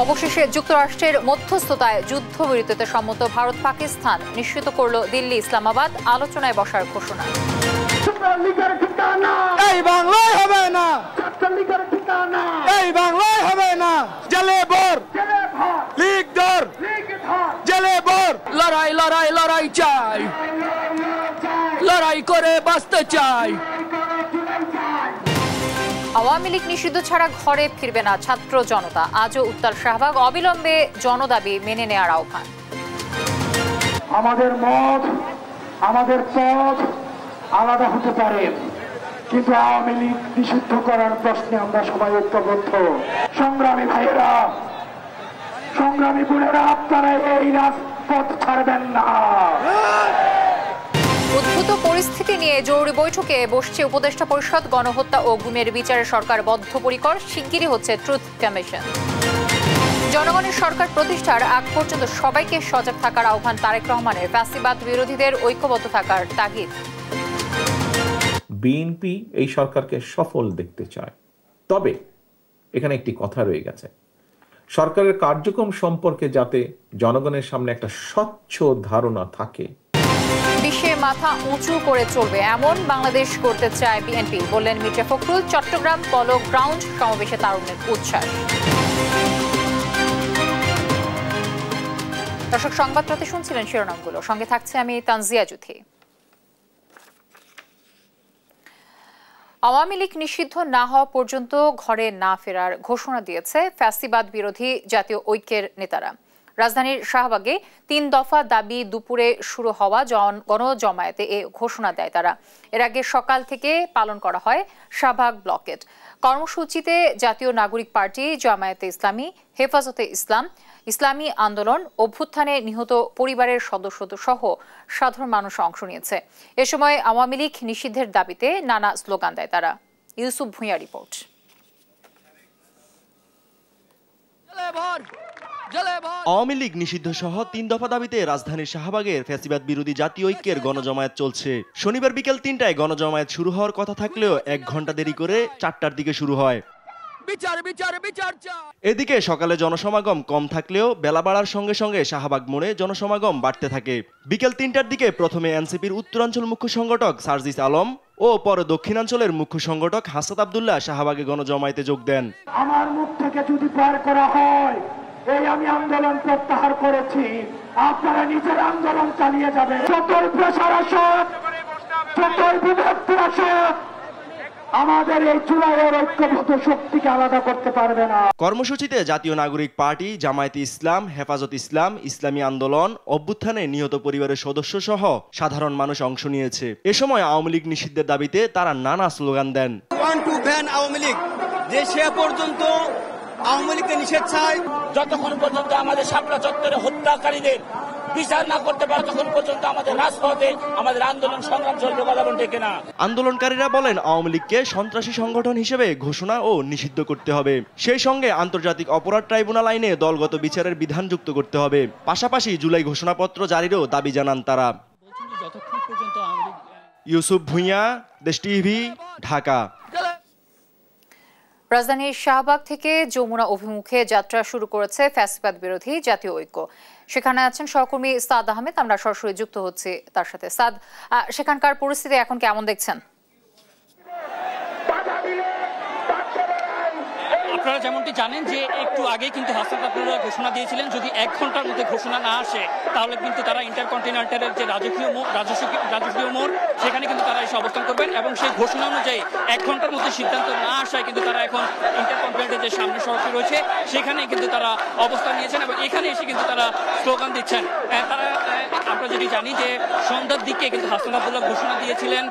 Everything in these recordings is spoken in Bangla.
অবশেষে যুক্তরাষ্ট্রের মধ্যস্থতায় যুদ্ধবিরতিতে সম্মত ভারত পাকিস্তান নিশ্চিত করল দিল্লি ইসলামাবাদ আলোচনায় বসার ঘোষণা। এই বাংলায় হবে না, এই বাংলায় হবে না। জেলে ভর, লীগ ধর, জেলে ভর। লড়াই লড়াই লড়াই চাই, লড়াই করে বাঁচতে চাই। আওয়ামী লীগ নিষিদ্ধ ছাড়া ঘরে ফিরবে না ছাত্র জনতা, আজও উত্তাল শাহবাগ, অবিলম্বে জনদাবি মেনে নেওয়ার আহ্বান। আমাদের মত, আমাদের পথ আলাদা হতে পারে, কিন্তু আওয়ামী লীগ নিষিদ্ধ করার প্রশ্নে আমরা সবাই ঐক্যবদ্ধ। সংগ্রামী ভাইয়েরা, সংগ্রামী বোনেরা, আপনারা এই রাজপথ ছাড়বেন না। উদ্ভূত পরিস্থিতি নিয়ে জরুরি বৈঠকে বসছে উপদেষ্টা পরিষদ। গণহত্যা ও গুমের বিচারে সরকার বদ্ধপরিকর, শিগগিরই হচ্ছে ট্রুথ কমিশন। জনগণের সরকার প্রতিষ্ঠার আগ পর্যন্ত সবাইকে সজাগ থাকার আহ্বান তারেক রহমানের। ফ্যাসিবাদ বিরোধীদের ঐক্যবদ্ধ থাকার তাগিদ। বিএনপি এই সরকারকে সফল দেখতে চায়, তবে এখানে একটি কথা রয়ে গেছে, সরকারের কার্যক্রম সম্পর্কে যাতে জনগণের সামনে একটা স্বচ্ছ ধারণা থাকে। বিশ্বে মাথা উঁচু করে চলবে এমন বাংলাদেশ করতে চায় বিএনপি, বললেন মির্জা ফখরুল। চট্টগ্রাম পলো গ্রাউন্ড সমাবেশে তারুণ্যের উচ্ছ্বাস। দর্শক, সংবাদপত্রে শুনছিলেন শিরোনামগুলো, সঙ্গে থাকছে আমি তানজিয়া জুথি। আওয়ামী লীগ নিষিদ্ধ না হওয়া পর্যন্ত ঘরে না ফেরার ঘোষণা দিয়েছে ফ্যাসিবাদ বিরোধী জাতীয় ঐক্যের নেতারা। রাজধানীর শাহবাগে 3 দফা দাবি দুপুরে শুরু হওয়া গণজমায়েতে এ ঘোষণা দেয় তারা। এর আগে সকাল থেকে পালন করা হয় শাহবাগ ব্লকেট। কর্মসূচিতে জাতীয় নাগরিক পার্টি, জামায়াতে ইসলামী, হেফাজতে ইসলাম, ইসলামী আন্দোলন, অভ্যুত্থানে নিহত পরিবারের সদস্য সহ সাধারণ মানুষ অংশ নিয়েছে। এ সময় আওয়ামী লীগ নিষিদ্ধের দাবিতে নানা স্লোগান দেয় তারা। ইউসুফ ভুঁইয়া রিপোর্ট। আওয়ামী লীগ নিষিদ্ধ সহ 3 দফা দাবিতে রাজধানীর শাহবাগের ফ্যাসিবাদ বিরোধী জাতীয় ঐক্যের গণজমায়েত চলছে। শনিবার বিকেল 3টায় গণজমায়েত শুরু হওয়ার কথা থাকলেও 1 ঘন্টা দেরি করে 4টার দিকে শুরু হয়। এদিকে সকালে জনসমাগম কম থাকলেও বেলা বাড়ার সঙ্গে সঙ্গে শাহবাগ মোড়ে জনসমাগম বাড়তে থাকে। বিকেল 3টার দিকে প্রথমে এনসিপির উত্তরাঞ্চল মুখ্য সংগঠক সার্জিস আলম ও পরে দক্ষিণাঞ্চলের মুখ্য সংগঠক হাসাত আব্দুল্লাহ শাহবাগে গণজমায়েতে যোগ দেন। আমার মুখ থেকে যদি পার করা হয়, এই আমি আন্দোলন প্রত্যাহার করেছি, আপনারা নিজের আন্দোলন চালিয়ে যাবেন। যতই প্রেসার আসুক, যতই বিভক্তি আসুক, আমাদের এই চূড়ায়ের ঐক্যবদ্ধ শক্তিকে আলাদা করতে পারবে না। কর্মসূচিতে জাতীয় নাগরিক পার্টি, জামায়াতে ইসলাম, হেফাজত ইসলাম, ইসলামী আন্দোলন, অভ্যুত্থানে নিহত পরিবারের সদস্য সহ সাধারণ মানুষ অংশ নিয়েছে। এ সময় আওয়ামী লীগ নিষিদ্ধের দাবিতে তারা নানা স্লোগান দেন। আওয়ামী লীগ দেশে পর্যন্ত আওয়ামী লীগকে নিষেধ চাই, যতক্ষণ পর্যন্ত আমাদের শাপলা চত্বরে হত্যাকারীদের বিচার না করতে পারে তখন পর্যন্ত আমাদের রাজপথে আমাদের আন্দোলন সংগ্রাম চলবে। কথা বলতে কিনা আন্দোলনকারীরা বলেন আওয়ামী লীগকে সন্ত্রাসী সংগঠন হিসেবে ঘোষণা ও নিষিদ্ধ করতে হবে। সেই সঙ্গে আন্তর্জাতিক অপরাধ ট্রাইব্যুনাল আইনে দলগত বিচারের বিধান যুক্ত করতে হবে। পাশাপাশি জুলাই ঘোষণাপত্র জারিরও দাবি জানান তারা। ইউসুফ ভুঁইয়া, দেশ টিভি, ঢাকা। রাজধানীর শাহবাগ থেকে যমুনা অভিমুখে যাত্রা শুরু করেছে ফ্যাসিবাদ বিরোধী জাতীয় ঐক্য। সেখানে আছেন সহকর্মী সাদ আহমেদ, আমরা সরাসরি যুক্ত হচ্ছি তার সাথে। সাদ, সেখানকার পরিস্থিতি এখন কেমন দেখছেন? আপনারা যেমনটি জানেন যে একটু আগে কিন্তু হাসান আব্দুল্লাহ ঘোষণা দিয়েছিলেন যদি 1 ঘন্টার মধ্যে ঘোষণা না আসে তাহলে কিন্তু তারা ইন্টারকন্টিনেন্টালের যে রাজকীয় মোড় সেখানে কিন্তু তারা এসে অবস্থান করবেন, এবং সেই ঘোষণা অনুযায়ী 1 ঘন্টার মধ্যে সিদ্ধান্ত না আসায় কিন্তু তারা এখন ইন্টারকন্টিনেন্টালের যে সামনে সড়কটি রয়েছে সেখানে কিন্তু তারা অবস্থান নিয়েছেন এবং এখানে এসে কিন্তু তারা স্লোগান দিচ্ছেন। তারা আমরা যেটি জানি যে সন্ধ্যার দিকে কিন্তু হাসান আব্দুল্লাহ ঘোষণা দিয়েছিলেন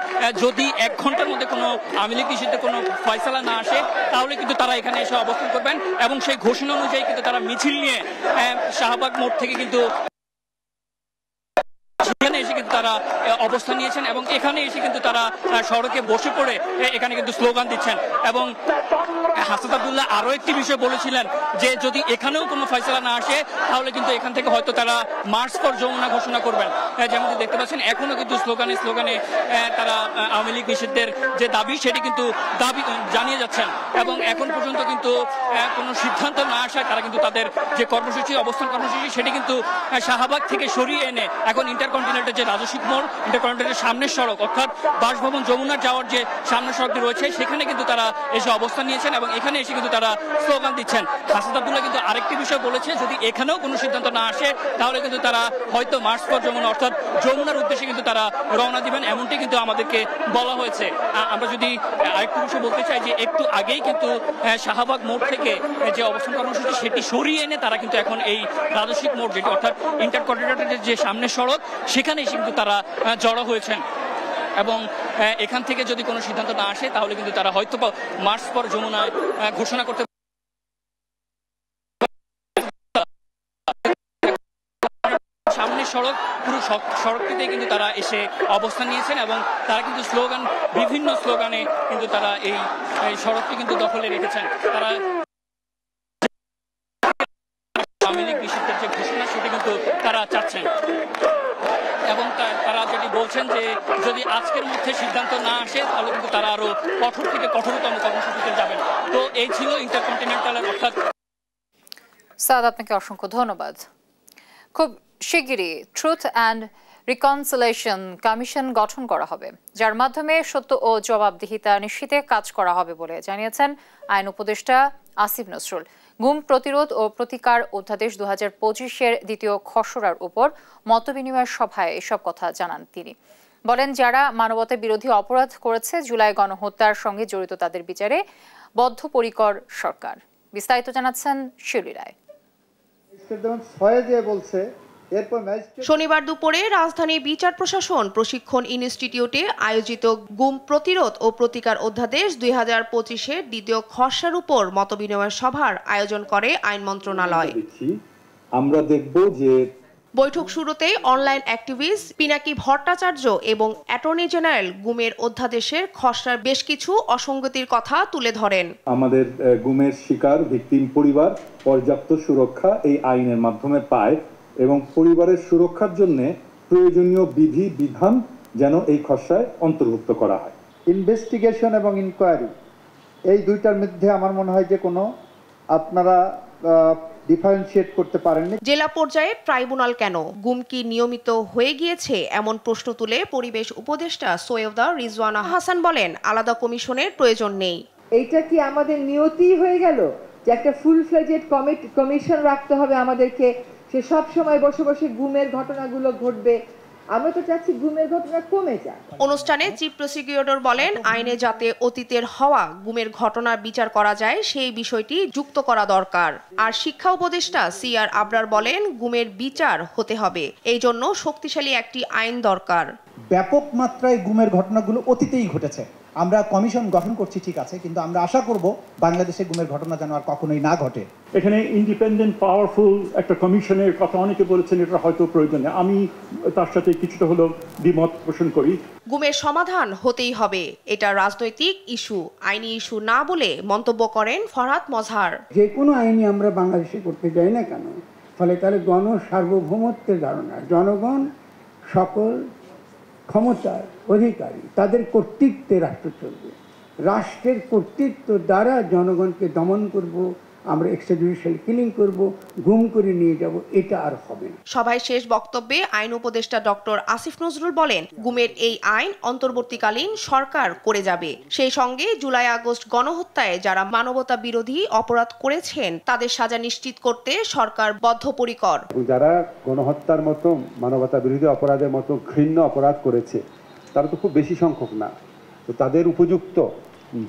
যদি 1 ঘন্টার মধ্যে কোনো আওয়ামী লীগ নিষিদ্ধে কোনো ফয়সালা না আসে তাহলে কিন্তু তারা এখানে এসে অবস্থান করবেন, এবং সেই ঘোষণা অনুযায়ী কিন্তু তারা মিছিল নিয়ে শাহবাগ মোড় থেকে কিন্তু সেখানে এসে কিন্তু তারা অবস্থান নিয়েছেন এবং এখানে এসে কিন্তু তারা সড়কে বসে পড়ে এখানে কিন্তু স্লোগান দিচ্ছেন। এবং হাসনাত আব্দুল্লাহ আরো একটি বিষয় বলেছিলেন যে যদি এখানেও কোনো ফয়সালা না আসে তাহলে কিন্তু এখান থেকে হয়তো তারা মার্চ ফর যমুনা ঘোষণা করবেন। যেমন দেখতে পাচ্ছেন এখনো কিন্তু স্লোগানে তারা আওয়ামী লীগ নিষিদ্ধের যে দাবি সেটি কিন্তু দাবি জানিয়ে যাচ্ছেন এবং এখন পর্যন্ত কিন্তু কোনো সিদ্ধান্ত না আসায় তারা কিন্তু তাদের যে কর্মসূচি অবস্থান কর্মসূচি সেটি কিন্তু শাহবাগ থেকে সরিয়ে এনে এখন ইন্টারকন্টিনেন্টাল যে রাজস্বিক মোড় ইন্টারকন্টিনেন্টাল সামনের সড়ক অর্থাৎ বাসভবন যমুনার যাওয়ার যে সামনের সড়কটি রয়েছে সেখানে কিন্তু তারা এসে অবস্থান নিয়েছেন এবং এখানে এসে কিন্তু তারা স্লোগান দিচ্ছেন। হাসনাত আব্দুল্লাহ কিন্তু আরেকটি বিষয় বলেছে যদি এখানেও কোনো সিদ্ধান্ত না আসে তাহলে কিন্তু তারা হয়তো মার্চ ফর যমুনা অর্থাৎ যমুনার উদ্দেশ্যে কিন্তু তারা রওনা দিবেন, এমনটি কিন্তু আমাদেরকে বলা হয়েছে। আমরা যদি আরেকটু বিষয় বলতে চাই যে একটু আগেই কিন্তু শাহবাগ মোড় থেকে যে অবস্থান কর্মসূচি সেটি সরিয়ে এনে তারা কিন্তু এখন এই রাজস্বিক মোড় যেটি অর্থাৎ ইন্টারকন্টিনেন্টালের যে সামনের সড়ক সেখানে এসে কিন্তু তারা জড়ো হয়েছেন এবং এখান থেকে যদি কোনো সিদ্ধান্ত না আসে তাহলে কিন্তু তারা হয়তো মার্চ ফর যমুনা ঘোষণা করতে সামনের সড়ক পুরো সড়কটিতে কিন্তু তারা এসে অবস্থান নিয়েছেন এবং তারা কিন্তু বিভিন্ন স্লোগানে কিন্তু তারা এই সড়কটি কিন্তু দখলে রেখেছেন। তারা আওয়ামী লীগ নিষিদ্ধের যে ঘোষণা সেটি কিন্তু তারা চাচ্ছেন এবং তারা যেটি বলছেন যে যদি আজকের মধ্যে সিদ্ধান্ত না আসে তাহলে কিন্তু তারা আরো কঠোর থেকে কঠোরতম কর্মসূচিতে যাবেন। তো এই ছিল ইন্টারকন্টিনেন্টালের অর্থাৎ। সাদ, আপনাকে অসংখ্য ধন্যবাদ। খুব শিগগিরই ট্রুথ অ্যান্ড রিকনসিলেশন কমিশন গঠন করা হবে, যার মাধ্যমে সত্য ও জবাবদিহিতা নিশ্চিতে কাজ করা হবে বলে জানিয়েছেন আইন উপদেষ্টা আসিফ নজরুল। গুম প্রতিরোধ ও প্রতিকার অধ্যাদেশ 2025-এর দ্বিতীয় খসড়ার উপর মতবিনিময় সভায় এসব কথা জানান তিনি। বলেন, যারা মানবতা বিরোধী অপরাধ করেছে, জুলাই গণহত্যার সঙ্গে জড়িত তাদের বিচারে বদ্ধপরিকর সরকার। বিস্তারিত জানাচ্ছেন শিউলি রায়। শনিবার দুপুরে রাজধানী বিচার প্রশাসন প্রশিক্ষণ ইনস্টিটিউটে আয়োজিত গুম প্রতিরোধ ও প্রতিকার অধ্যাদেশ 2025-এর দ্বিতীয় খসড়ার উপর মতবিনিময় সভার আয়োজন করে আইন মন্ত্রণালয়। আমরা দেখব যে বৈঠক শুরুতেই অনলাইন অ্যাক্টিভিস্ট পিনাকি ভট্টাচার্য এবং অ্যাটর্নি জেনারেল গুমের অধ্যাদেশের খসড়ার বেশ কিছু অসঙ্গতির কথা তুলে ধরেন। আমাদের গুমের শিকার ভিকটিম পরিবার পর্যাপ্ত সুরক্ষা এই আইনের মাধ্যমে পায় এবং পরিবারের সুরক্ষার জন্য প্রয়োজনীয় বিধি বিধান যেন এই খসড়ায় অন্তর্ভুক্ত করা হয়। ইনভেস্টিগেশন এবং ইনকোয়ারি এই দুইটার মধ্যে আমার মনে হয় যে কোনো আপনারা ডিফারেন্সিয়েট করতে পারেননি। জেলা পর্যায়ে ট্রাইব্যুনাল কেন? গুম কি নিয়মিত হয়ে গিয়েছে? এমন প্রশ্ন তুলে পরিবেশ উপদেষ্টা সৈয়দা রিজওয়ানা হাসান বলেন, আলাদা কমিশনের প্রয়োজন নেই। এইটা কি আমাদের নিয়তি হয়ে গেল যে একটা ফুল ফ্লেজেড কমিশন রাখতে হবে আমাদেরকে, সে সব সময় বসে বসে গুমের ঘটনাগুলো ঘটবে? আমরা তো চাচ্ছি গুমের ঘটনা কমে যাক। অনুষ্ঠানে চিফ প্রসিকিউটর বলেন, আইনে যাতে অতীতের হওয়া গুমের ঘটনার বিচার করা যায় সেই বিষয়টি যুক্ত করা দরকার। আর শিক্ষা উপদেষ্টা সিআর আবরার বলেন, গুমের বিচার হতে হবে, এই জন্য শক্তিশালী একটি আইন দরকার। ব্যাপক মাত্রায় গুমের ঘটনাগুলো অতীতেই ঘটেছে। আমরা কমিশন গঠন করছি ঠিক আছে, কিন্তু আমরা আশা করব বাংলাদেশে গুমের ঘটনা যেন আর কখনোই না ঘটে। এখানে ইন্ডিপেন্ডেন্ট পাওয়ারফুল একটা কমিশনের কথা অনেকে বলেছেন, এটা হয়তো প্রয়োজনে, আমি তার সাথে কিছুটা হলেও দ্বিমত পোষণ করি। গুমের সমাধান হতেই হবে, এটা রাজনৈতিক ইস্যু, আইনি ইস্যু না বলে মন্তব্য করেন ফরহাদ মজহার। যে কোনো আইনি আমরা বাংলাদেশে করতে যাই না কেন, ফলে তাহলে গণসার্বভৌমত্বের ধারণা, জনগণ সকল ক্ষমতার অধিকারী, তাদের কর্তৃত্বে রাষ্ট্র চলবে। রাষ্ট্রের কর্তৃত্ব দ্বারা জনগণকে দমন করব, আমরা এক্সট্রাজুডিশিয়াল কিলিং করব, গুম করে নিয়ে যাব, এটা আর হবে না। সভায় শেষ বক্তব্যে আইন উপদেষ্টা ডক্টর আসিফ নজরুল বলেন, গুমের এই আইন অন্তর্বর্তীকালীন সরকার করে যাবে। সেই সঙ্গে জুলাই আগস্ট গণহত্যায় যারা মানবতা বিরোধী অপরাধ করেছেন তাদের সাজা নিশ্চিত করতে সরকার বদ্ধপরিকর। যারা গণহত্যার মতো মানবতা বিরোধী অপরাধের মতো ঘৃণ্য অপরাধ করেছে তারা তো খুব বেশি সংখ্যক না, তো তাদের উপযুক্ত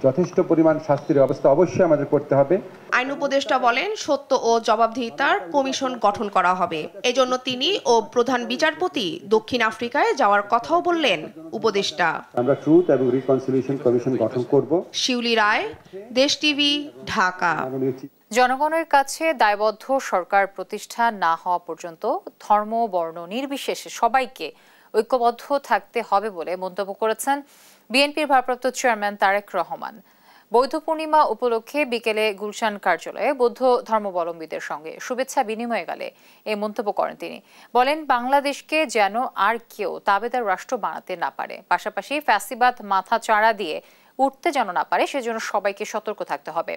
যথেষ্ট পরিমাণ শাস্তির ব্যবস্থা অবশ্যই আমাদের করতে হবে। আইন উপদেষ্টা বলেন, সত্য ও জবাবদিহিতার কমিশন গঠন করা হবে। এজন্য তিনি ও প্রধান বিচারপতি দক্ষিণ আফ্রিকায় যাওয়ার কথাও বললেন উপদেষ্টা। আমরা ট্রুথ এবং রিকনসিলিয়েশন কমিশন গঠন করব। শিউলি রায়, দেশ টিভি, ঢাকা। জনগণের কাছে দায়বদ্ধ সরকার প্রতিষ্ঠা না হওয়া পর্যন্ত ধর্ম বর্ণ নির্বিশেষে সবাইকে ঐক্যবদ্ধ থাকতে হবে বলে মন্তব্য করেছেন বিএনপির ভারপ্রাপ্ত চেয়ারম্যান তারেক রহমান। বৌদ্ধ পূর্ণিমা উপলক্ষে বিকেলে গুলশান কার্যালয়ে বৌদ্ধ ধর্মাবলম্বীদের সঙ্গে শুভেচ্ছা বিনিময়কালে এই মন্তব্য করেন তিনি। বলেন, বাংলাদেশকে যেন আর কেউ তাবেদার রাষ্ট্র বানাতে না পারে, পাশাপাশি ফ্যাসিবাদ মাথা চাড়া দিয়ে উঠতে যেন না পারে, সেজন্য সবাইকে সতর্ক থাকতে হবে।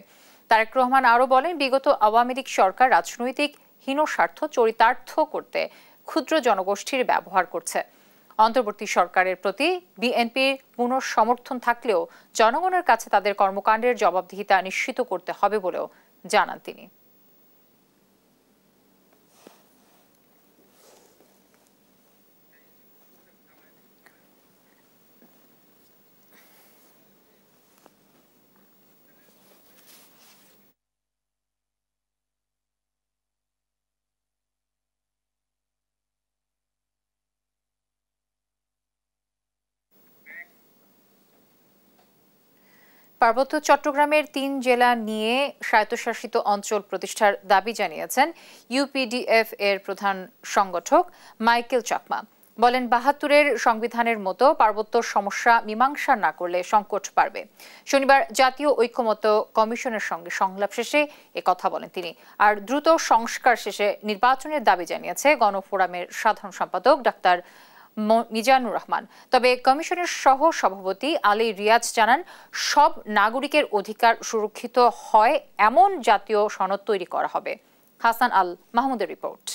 তারেক রহমান আরও বলেন, বিগত আওয়ামী লীগ সরকার রাজনৈতিক হীন স্বার্থ চরিতার্থ করতে ক্ষুদ্র জনগোষ্ঠীর ব্যবহার করছে। অন্তর্বর্তী সরকারের প্রতি বিএনপির পূর্ণ সমর্থন থাকলেও জনগণের কাছে তাদের কর্মকাণ্ডের জবাবদিহিতা নিশ্চিত করতে হবে বলেও জানান তিনি। পার্বত্য চট্টগ্রামের ৩ জেলা নিয়ে স্বায়ত্তশাসিত অঞ্চল প্রতিষ্ঠার দাবি জানিয়েছেন ইউপিডিএফ এর প্রধান সংগঠক মাইকেল চাকমা। বলেন, ৭২-এর সংবিধানের মতো পার্বত্য সমস্যা মীমাংসা না করলে সংকট বাড়বে। শনিবার জাতীয় ঐক্যমত্য কমিশনের সঙ্গে সংলাপ শেষে কথা বলেন তিনি। আর দ্রুত সংস্কার শেষে নির্বাচনের দাবি জানিয়েছে গণফোরামের সাধারণ সম্পাদক ডাক্তার মিজানুর রহমান। তবে কমিশনের সহ সভাপতি আলী রিয়াজ জানান, সব নাগরিকের অধিকার সুরক্ষিত হয় এমন জাতীয় সনদ তৈরি করা হবে। হাসান আল মাহমুদের রিপোর্ট।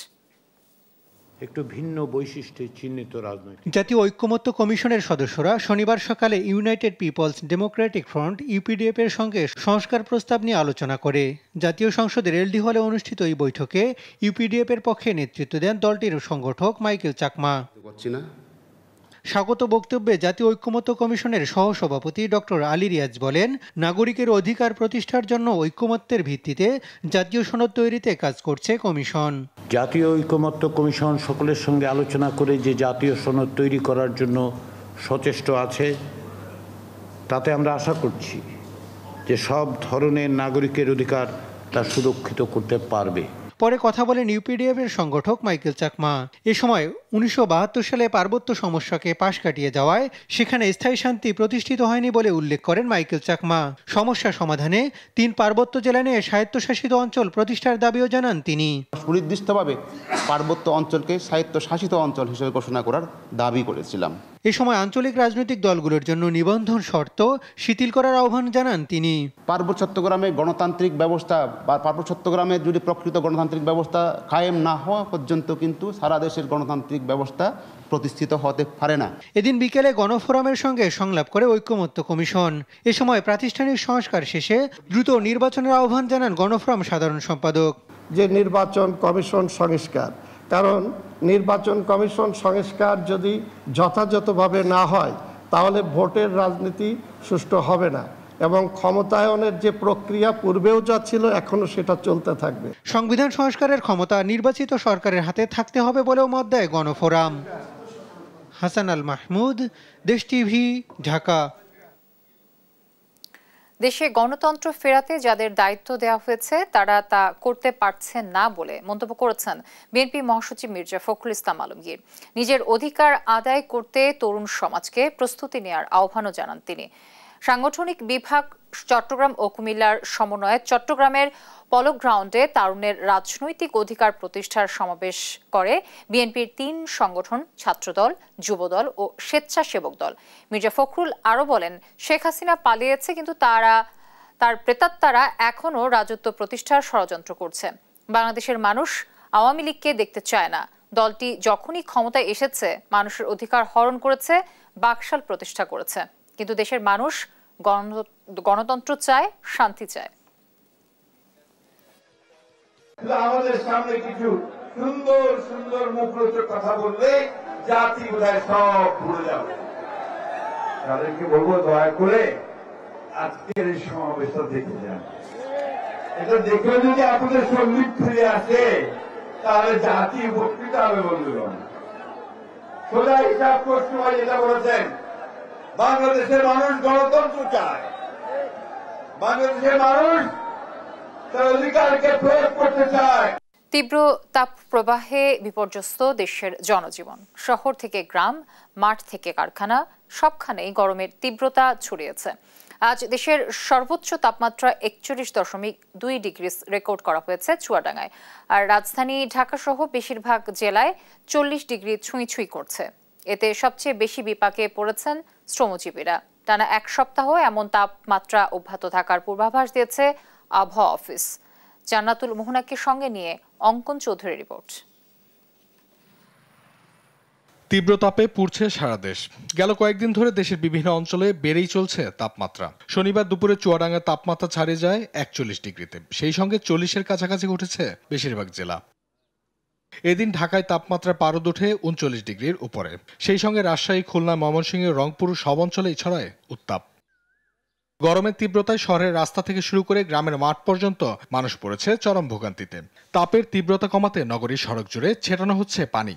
একটু ভিন্ন বৈশিষ্ট্যে চিহ্নিত রাজনৈতিক জাতীয় ঐক্যমত্য কমিশনের সদস্যরা শনিবার সকালে United People's Democratic Front UPDF এর সঙ্গে সংস্কার প্রস্তাব নিয়ে আলোচনা করে। জাতীয় সংসদের এলডি হলে অনুষ্ঠিত এই বৈঠকে ইউপিডিএফ এর পক্ষে নেতৃত্ব দেন দলটির সংগঠক মাইকেল চাকমা। স্বাগত বক্তব্যে জাতীয় ঐক্যমত্য কমিশনের সহসভাপতি ডক্টর আলী রিয়াজ বলেন, নাগরিকের অধিকার প্রতিষ্ঠার জন্য ঐক্যমত্যের ভিত্তিতে জাতীয় সনদ তৈরিতে কাজ করছে কমিশন। জাতীয় ঐক্যমত্য কমিশন সকলের সঙ্গে আলোচনা করে যে জাতীয় সনদ তৈরি করার জন্য সচেষ্ট আছে, তাতে আমরা আশা করছি যে সব ধরনের নাগরিকের অধিকার তা সুরক্ষিত করতে পারবে। পরে কথা বলেন ইউপিডিএফ এর সংগঠক মাইকেল চাকমা। এ সময় ১৯৭২ সালে পার্বত্য সমস্যাকে পাশ কাটিয়ে যাওয়ায় সেখানে স্থায়ী শান্তি প্রতিষ্ঠিত হয়নি বলে উল্লেখ করেন মাইকেল চাকমা। সমস্যা সমাধানে ৩ পার্বত্য জেলা নিয়ে স্বায়ত্তশাসিত অঞ্চল প্রতিষ্ঠার দাবিও জানান তিনি। সুনির্দিষ্টভাবে পার্বত্য অঞ্চলকে স্বায়ত্তশাসিত অঞ্চল হিসেবে ঘোষণা করার দাবি করেছিলাম। এ সময় আঞ্চলিক রাজনৈতিক দলগুলোর জন্য নিবন্ধন শর্ত শিথিল করার আহ্বান জানান তিনি। পার্বত্য চট্টগ্রামে গণতান্ত্রিক ব্যবস্থা বা পার্বত্য চট্টগ্রামে যদি প্রকৃত গণতান্ত্রিক ব্যবস্থা কায়েম না হওয়া পর্যন্ত কিন্তু সারা দেশের গণতান্ত্রিক ব্যবস্থা প্রতিষ্ঠিত হতে পারে না। এদিন বিকেলে গণফোরামের সঙ্গে সংলাপ করে ঐক্যমত্য কমিশন। এ সময় প্রাতিষ্ঠানিক সংস্কার শেষে দ্রুত নির্বাচনের আহ্বান জানান গণফোরাম সাধারণ সম্পাদক। যে নির্বাচন কমিশন সংস্কার, কারণ নির্বাচন কমিশন সংস্কার যদি যথাযথভাবে না হয় তাহলে ভোটের রাজনীতি সুষ্ঠু হবে না এবং ক্ষমতায়নের যে প্রক্রিয়া পূর্বেও যা ছিল এখনো সেটা চলতে থাকবে। সংবিধান সংস্কারের ক্ষমতা নির্বাচিত সরকারের হাতে থাকতে হবে বলেও মত দেয় গণফোরাম। হাসান আল মাহমুদ, দেশ টিভি, ঢাকা। দেশে গণতন্ত্র ফেরাতে যাদের দায়িত্ব দেওয়া হয়েছে তারা তা করতে পারছেন না বলে মন্তব্য করেছেন বিএনপি মহাসচিব মির্জা ফখরুল ইসলাম আলমগীর। নিজের অধিকার আদায় করতে তরুণ সমাজকে প্রস্তুতি নেওয়ার আহ্বানও জানান তিনি। সাংগঠনিক বিভাগ চট্টগ্রাম ও কুমিল্লার সমন্বয়ে চট্টগ্রামের পলক গ্রাউন্ডে তরুণের রাজনৈতিক অধিকার প্রতিষ্ঠার সমাবেশ করে বিএনপির ৩ সংগঠন, ছাত্রদল, যুবদল ও স্বেচ্ছাসেবক দল। মির্জা ফখরুল আরও বলেন, শেখ হাসিনা পালিয়েছে কিন্তু তার প্রেতাত্মারা এখনও রাজত্ব প্রতিষ্ঠার ষড়যন্ত্র করছে। বাংলাদেশের মানুষ আওয়ামী লীগকে দেখতে চায় না। দলটি যখনই ক্ষমতায় এসেছে মানুষের অধিকার হরণ করেছে, বাকশাল প্রতিষ্ঠা করেছে। কিন্তু দেশের মানুষ গণতন্ত্র চায়, শান্তি চায়। আমাদের সামনে কিছু সুন্দর সুন্দর মুখরোচক কথা বললে জাতি বোধহয় সব ভুলে যাবে। তাদেরকে বলবো, দয়া করে আজকের এই সমাবেশটা দেখে যান। এটা দেখে যদি আপনাদের সঙ্গীত ফিরে আসে তাহলে জাতি উপকৃত হবে। বন্ধুগণ, সোজা হিসাব প্রশ্ন যেটা বলেছেন, বাংলাদেশের মানুষ গণতন্ত্র চায়, বাংলাদেশের মানুষ তার অধিকারকে প্রয়োগ করতে চায়। তীব্র তাপপ্রবাহে বিপর্যস্ত দেশের জনজীবন। শহর থেকে গ্রাম, মাঠ থেকে কারখানা, সবখানেই গরমের তীব্রতা ছড়িয়েছে। আজ দেশের সর্বোচ্চ তাপমাত্রা 41.2 ডিগ্রি রেকর্ড করা হয়েছে চুয়াডাঙ্গায়। আর রাজধানী ঢাকা সহ বেশিরভাগ জেলায় 40 ডিগ্রি ছুঁই করছে। এতে সবচেয়ে বেশি বিপাকে পড়েছেন শ্রমজীবীরা। টানা এক সপ্তাহ এমন তাপমাত্রা অব্যাহত থাকার পূর্বাভাস দিয়েছে আবহাওয়া অফিস। জান্নাতুল মোহনাকে সঙ্গে নিয়ে অঙ্কন চৌধুরীর রিপোর্ট। তীব্র তাপে পুড়ছে সারা দেশ। গেল কয়েকদিন ধরে দেশের বিভিন্ন অঞ্চলে বেড়েই চলছে তাপমাত্রা। শনিবার দুপুরে চুয়াডাঙ্গার তাপমাত্রা ছাড়িয়ে যায় 41 ডিগ্রিতে। সেই সঙ্গে 40-এর কাছাকাছি উঠেছে বেশিরভাগ জেলা। এদিন ঢাকায় তাপমাত্রা পারদ ওঠে 39 ডিগ্রির উপরে। সেই সঙ্গে রাজশাহী, খুলনা, ময়মনসিংহ, রংপুর সব অঞ্চলেই ছড়ায় উত্তাপ। গরমের তীব্রতায় শহরের রাস্তা থেকে শুরু করে গ্রামের মাঠ পর্যন্ত মানুষ পড়েছে চরম ভোগান্তিতে। তাপের তীব্রতা কমাতে নগরীর সড়ক জুড়ে ছেটানো হচ্ছে পানি।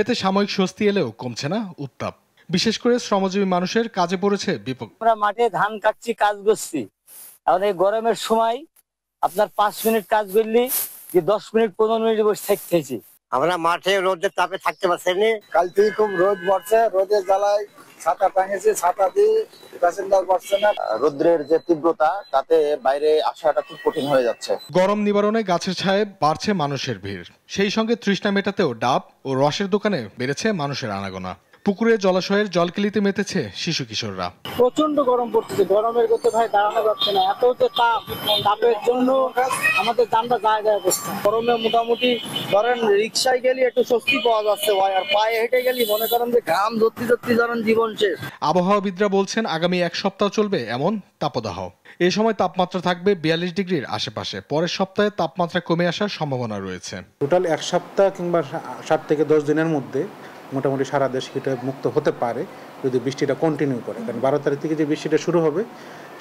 এতে সাময়িক স্বস্তি এলেও কমছে না উত্তাপ। বিশেষ করে শ্রমজীবী মানুষের কাজে পড়েছে বিপদ। আমরা মাঠে ধান কাটছি, কাজ করছি। এখন এই গরমের সময় আপনার 5 মিনিট কাজ করলি যে 10 মিনিট 15 মিনিট বসে থাকতেছি। আমরা মাঠে রোদের তাপে থাকতে পারছি না। কাল থেকে খুব রোদ পড়ছে, রোদের জ্বালায় ছাতা টাঙিয়েছি, ছাতা দিয়ে প্যাসেঞ্জার বসছে না। রোদ্রের যে তীব্রতা তাতে বাইরে আসাটা খুব কঠিন হয়ে যাচ্ছে। গরম নিবারণে গাছের ছায়ায় বাড়ছে মানুষের ভিড়। সেই সঙ্গে তৃষ্ণা মেটাতেও ডাব ও রসের দোকানে বেড়েছে মানুষের আনাগোনা। পুকুরে জলাশয়ের জলকেলিতে মেতেছে শিশু কিশোররা। প্রচন্ড গরম পড়ছে, গরমের করতে ভাই দাঁড়ানো যাচ্ছে না। এত যে তাপের জন্য আমাদের জানটা জায়গায় বসছে। গরমে মোটামুটি ধরেন রিক্সায় গেলে একটু স্বস্তি পাওয়া যাচ্ছে ভাই, আর পায়ে হেঁটে গেলে মনে করেন যে ঘাম ধরতে ধরেন জীবন শেষ। আবহাওয়াবিদরা বলছেন আগামী এক সপ্তাহ চলবে এমন তাপদাহ। এই সময় তাপমাত্রা থাকবে 42 ডিগ্রির আশেপাশে। পরের সপ্তাহে তাপমাত্রা কমে আসার সম্ভাবনা রয়েছে। টোটাল এক সপ্তাহ কিংবা 7 থেকে 10 দিনের মধ্যে মোটামুটি সারা দেশ হিটে মুক্ত হতে পারে যদি বৃষ্টিটা কন্টিনিউ করে। কারণ 12 তারিখ থেকে যে বৃষ্টিটা শুরু হবে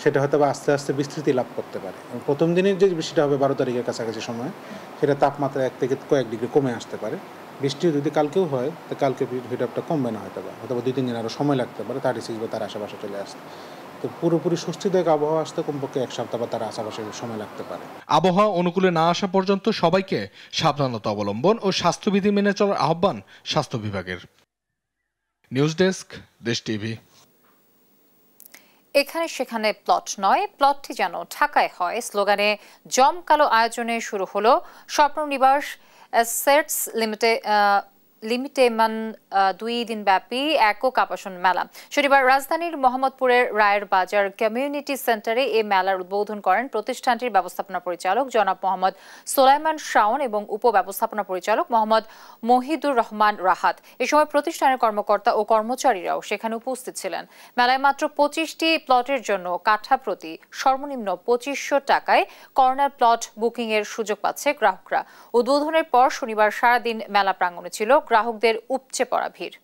সেটা হয়তো আস্তে আস্তে বিস্তৃতি লাভ করতে পারে। প্রথম দিনের যে বৃষ্টিটা হবে 12 তারিখের কাছাকাছি সময়, সেটা তাপমাত্রা 1 থেকে কয়েক ডিগ্রি কমে আসতে পারে। বৃষ্টি যদি কালকেও হয় তো কালকে হিট আপটা কমবে না, হয়তো 2-3 দিন আরও সময় লাগতে পারে 36 বা তার আশেপাশে চলে আসতে। তো পুরোপুরি স্বস্তিদায়ক আবহাওয়া আসতে কমপক্ষে 1 সপ্তাহ বা তার আশেপাশে সময় লাগতে পারে। আবহাওয়া অনুকূলে না আসা পর্যন্ত সবাইকে সাবধানতা অবলম্বন ও স্বাস্থ্যবিধি মেনে চলার আহ্বান স্বাস্থ্য বিভাগের। নিউজ ডেস্ক, দেশ টিভি। এখানে সেখানে প্লট নয়, প্লটটি যেন ঢাকায় হয় স্লোগানে জমকালো আয়োজনে শুরু হলো স্বপ্ননিবাস অ্যাসেটস লিমিটেড 2 দিনব্যাপী একক আবাসন মেলা। শনিবার রাজধানীর মোহাম্মদপুরের রায়ের বাজার কমিউনিটি সেন্টারে এই মেলার উদ্বোধন করেন প্রতিষ্ঠানটির ব্যবস্থাপনা পরিচালক জনাব মোহাম্মদ সোলাইমান শাওন এবং উপব্যবস্থাপনা পরিচালক মোহাম্মদ মহিদুর রহমান রাহাত। এ সময় প্রতিষ্ঠানের কর্মকর্তা ও কর্মচারীরাও সেখানে উপস্থিত ছিলেন। মেলায় মাত্র 25টি প্লটের জন্য কাঠা প্রতি সর্বনিম্ন 2500 টাকায় কর্নার প্লট বুকিং এর সুযোগ পাচ্ছে গ্রাহকরা। উদ্বোধনের পর শনিবার সারাদিন মেলা প্রাঙ্গণে ছিল গ্রাহকদের উপচে পড়া ভিড়।